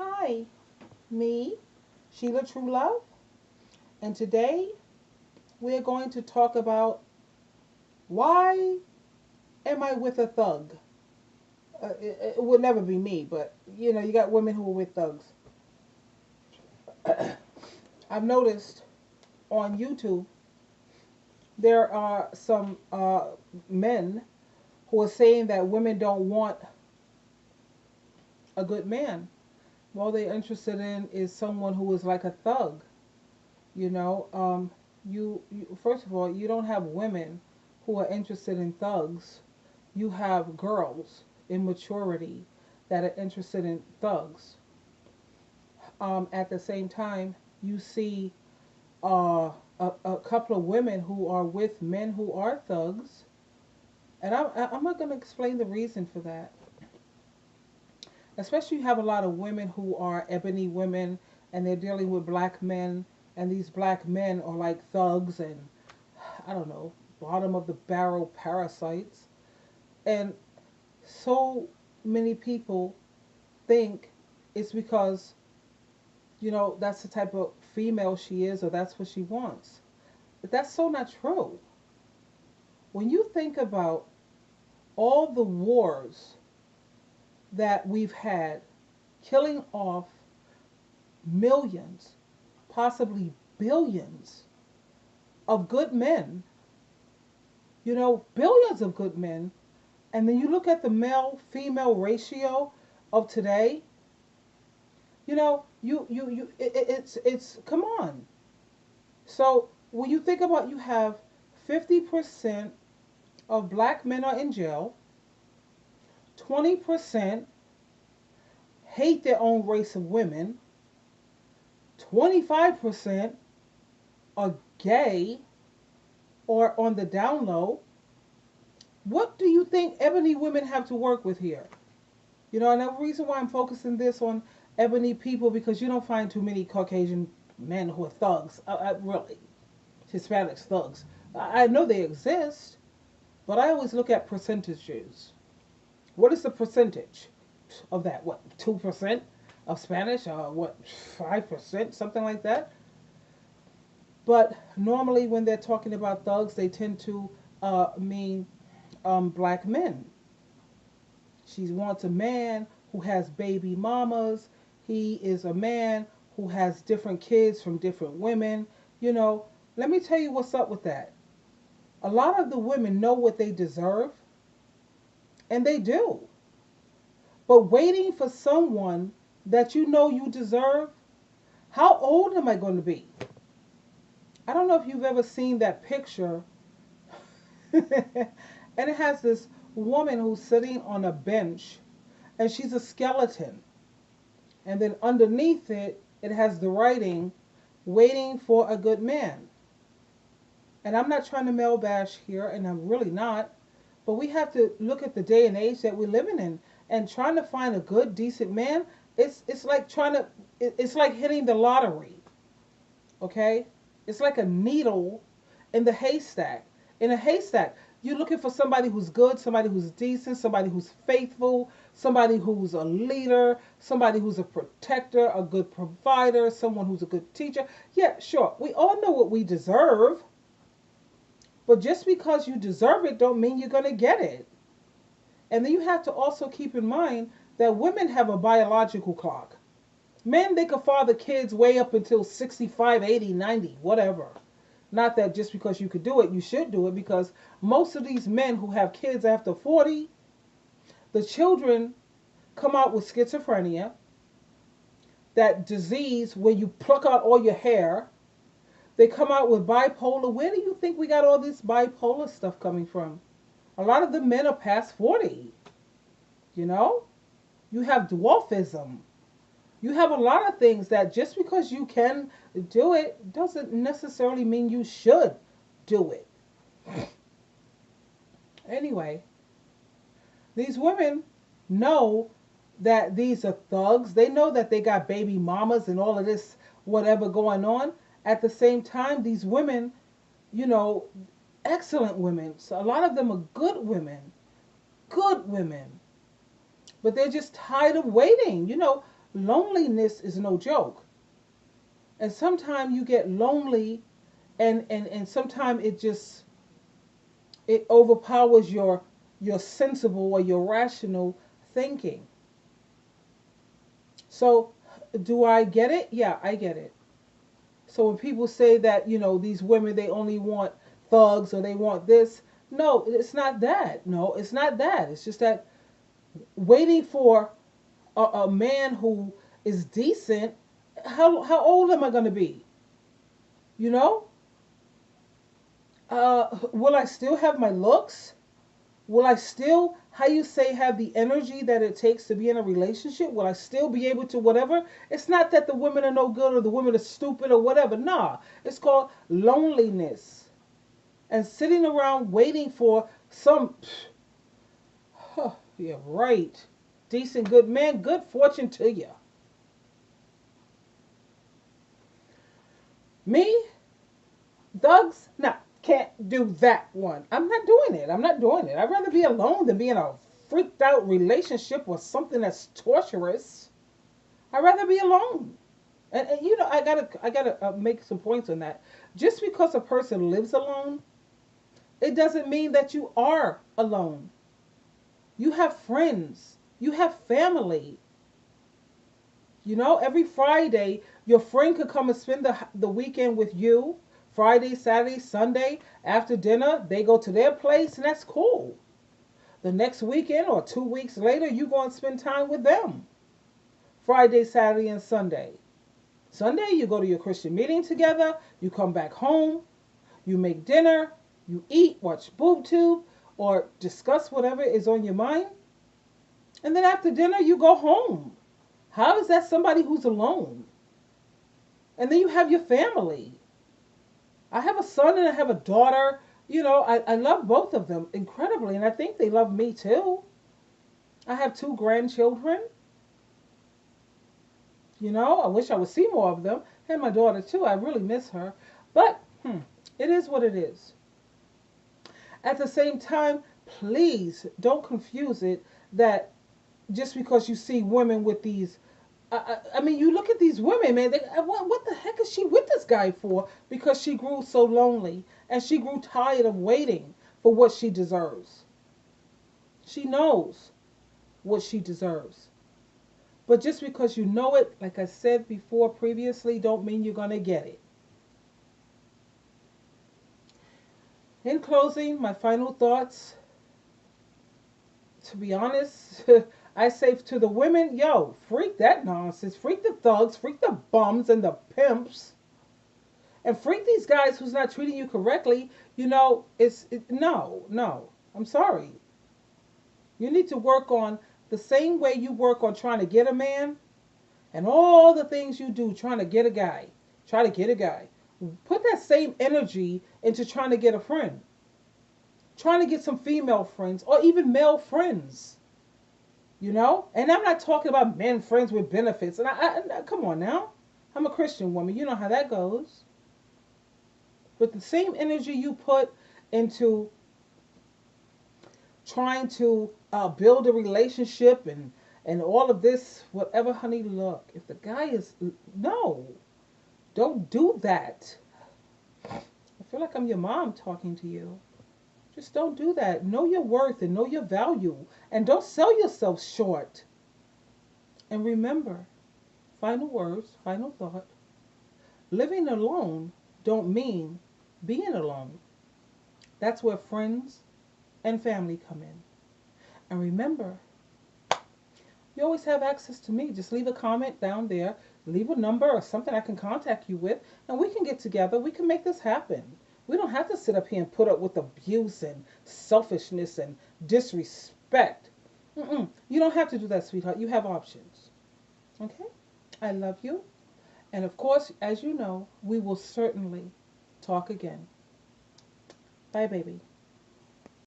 Hi, me, SheilaTruelove, and today we're going to talk about why am I with a thug? It would never be me, but you got women who are with thugs. I've noticed on YouTube there are some men who are saying that women don't want a good man. All they're interested in is someone who is like a thug. You know, you first of all, you don't have women who are interested in thugs. You have girls in maturity that are interested in thugs. At the same time, you see a couple of women who are with men who are thugs, and I'm not going to explain the reason for that. Especially, you have a lot of women who are ebony women, and they're dealing with black men, and these black men are like thugs, and I don't know, bottom of the barrel parasites. And so many people think it's because, that's the type of female she is or that's what she wants. But that's so not true. When you think about all the wars that we've had, killing off millions, possibly billions of good men, billions of good men, and then you look at the male female ratio of today, it's come on. So when you think about, you have 50% of black men are in jail, 20% hate their own race of women, 25% are gay or on the down low. What do you think ebony women have to work with here? And the reason why I'm focusing this on ebony people, because you don't find too many Caucasian men who are thugs. Really, Hispanics thugs. I know they exist, but I always look at percentages. What is the percentage of that? What, 2% of Spanish? What, 5%? Something like that. But normally, when they're talking about thugs, they tend to mean black men. She wants a man who has baby mamas. He is a man who has different kids from different women. Let me tell you what's up with that. A lot of the women know what they deserve, and they do. But waiting for someone that you know you deserve, how old am I going to be? I don't know if you've ever seen that picture. And it has this woman who's sitting on a bench, and she's a skeleton. And then underneath it, it has the writing, waiting for a good man. And I'm not trying to male bash here, and I'm really not. But we have to look at the day and age that we're living in, and trying to find a good, decent man. It's like it's like hitting the lottery. Okay, it's like a needle in the haystack. In a haystack, you're looking for somebody who's good, somebody who's decent, somebody who's faithful, somebody who's a leader, somebody who's a protector, a good provider, someone who's a good teacher. Yeah, sure. We all know what we deserve, but just because you deserve it don't mean you're going to get it. And then you have to also keep in mind that women have a biological clock. Men, they can father kids way up until 65, 80, 90, whatever. Not that just because you could do it, you should do it, because most of these men who have kids after 40, the children come out with schizophrenia, that disease where you pluck out all your hair. They come out with bipolar. Where do you think we got all this bipolar stuff coming from? A lot of the men are past 40. You know? You have dwarfism. You have a lot of things that just because you can do it doesn't necessarily mean you should do it. Anyway, these women know that these are thugs. They know that they got baby mamas and all of this whatever going on. At the same time, these women, you know, excellent women. So a lot of them are good women. Good women. But they're just tired of waiting. loneliness is no joke. And sometimes you get lonely, and sometimes it overpowers your sensible or your rational thinking. So do I get it? Yeah, I get it. So when people say that, these women, they only want thugs or they want this, no, it's not that. No, it's not that. It's just that waiting for a man who is decent, how old am I going to be? You know? Will I still have my looks? Will I still, how you say, have the energy that it takes to be in a relationship? Will I still be able to whatever? It's not that the women are no good or the women are stupid or whatever. Nah, it's called loneliness. And sitting around waiting for some, yeah, right, decent, good man, good fortune to you. Me, thugs, nah, can't do that one. I'm not doing it. I'm not doing it. I'd rather be alone than be in a freaked out relationship or something that's torturous. I'd rather be alone. And I gotta make some points on that. Just because a person lives alone, it doesn't mean that you are alone. You have friends. You have family. Every Friday, your friend could come and spend the weekend with you. Friday, Saturday, Sunday, after dinner, they go to their place, and that's cool. The next weekend or 2 weeks later, you go and spend time with them. Friday, Saturday, and Sunday. Sunday, you go to your Christian meeting together, you come back home, you make dinner, you eat, watch boob tube, or discuss whatever is on your mind. And then after dinner, you go home. How is that somebody who's alone? And then you have your family. I have a son and I have a daughter. I love both of them incredibly, and I think they love me too. I have two grandchildren. I wish I would see more of them. And my daughter too. I really miss her. But it is what it is. At the same time, please don't confuse it that just because you see women with these, I mean, you look at these women, man. What the heck is she with this guy for? Because she grew so lonely and she grew tired of waiting for what she deserves. She knows what she deserves. But just because you know it, like I said before previously, don't mean you're going to get it. In closing, my final thoughts, to be honest, I say to the women, yo, freak that nonsense. Freak the thugs, freak the bums and the pimps. And freak these guys who's not treating you correctly. No, no. I'm sorry. You need to work on the same way you work on trying to get a man and all the things you do trying to get a guy. Try to get a guy. Put that same energy into trying to get a friend. Trying to get some female friends or even male friends. And I'm not talking about men friends with benefits. And come on now. I'm a Christian woman. You know how that goes. But the same energy you put into trying to build a relationship and all of this, whatever, honey, look, if the guy is, no, don't do that. I feel like I'm your mom talking to you. Just don't do that. Know your worth and know your value. And don't sell yourself short. And remember, final words, final thought. Living alone don't mean being alone. That's where friends and family come in. And remember, you always have access to me. Just leave a comment down there. Leave a number or something I can contact you with. And we can get together. We can make this happen. We don't have to sit up here and put up with abuse and selfishness and disrespect. You don't have to do that, sweetheart. You have options. Okay? I love you. And of course, as you know, we will certainly talk again. Bye, baby.